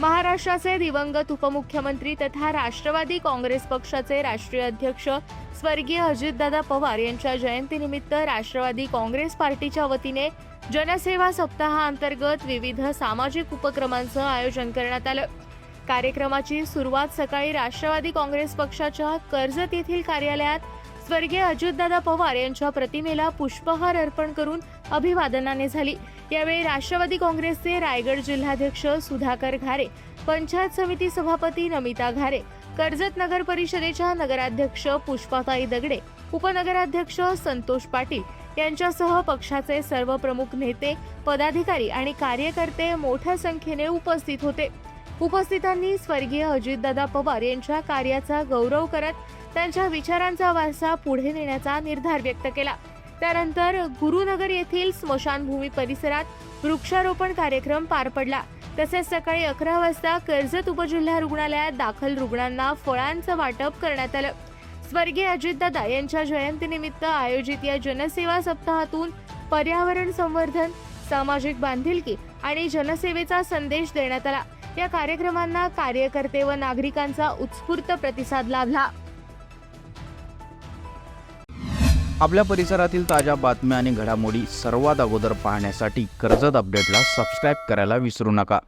महाराष्ट्राचे दिवंगत उपमुख्यमंत्री तथा राष्ट्रवादी काँग्रेस पक्षाचे राष्ट्रीय अध्यक्ष स्वर्गीय अजितदादा पवार यांच्या जयंतीनिमित्त राष्ट्रवादी काँग्रेस पार्टीच्या वतीने जनसेवा सप्ताहाअंतर्गत विविध सामाजिक उपक्रमांचं आयोजन करण्यात आलं। कार्यक्रमाची सुरुवात सकाळी राष्ट्रवादी काँग्रेस पक्षाच्या कर्जत येथील कार्यालयात स्वर्गीय अजितदादा पवार यांच्या प्रतिमेला पुष्पहार अर्पण करून अभिवादनाने झाली। यावेळी राष्ट्रवादी काँग्रेसचे रायगड जिल्हाध्यक्ष सुधाकर घारे, पंचायत समिती सभापती नमिता घारे, कर्जत नगर परिषदेच्या नगराध्यक्ष पुष्पाताई दगडे, उपनगराध्यक्ष संतोष पाटील यांच्यासह पक्षाचे सर्व प्रमुख नेते, पदाधिकारी आणि कार्यकर्ते मोठ्या संख्येने उपस्थित होते। उपस्थितांनी स्वर्गीय अजितदादा पवार यांच्या कार्याचा गौरव करत त्यांच्या विचारांचा वारसा पुढे नेण्याचा निर्धार व्यक्त केला। त्यानंतर गुरुनगर येथील स्मशानभूमी परिसरात वृक्षारोपण कार्यक्रम पार पडला। तसेच सकाळी 11 वाजता कर्जत उपजिल्हा रुग्णालयात दाखल रुग्णांना फळांचं वाटप करण्यात आलं। स्वर्गीय अजितदादा यांच्या जयंतीनिमित्त आयोजित या जनसेवा सप्ताहातून पर्यावरण संवर्धन, सामाजिक बांधिलकी आणि जनसेवेचा संदेश देण्यात आला। या कार्यक्रमांना कार्यकर्ते व नागरिकांचा उत्स्फूर्त प्रतिसाद लाभला। आपल्या परिसरातील ताज्या बातम्या आणि घडामोडी सर्वात अगोदर पाहण्यासाठी कर्जत अपडेटला सबस्क्राइब करायला विसरू नका।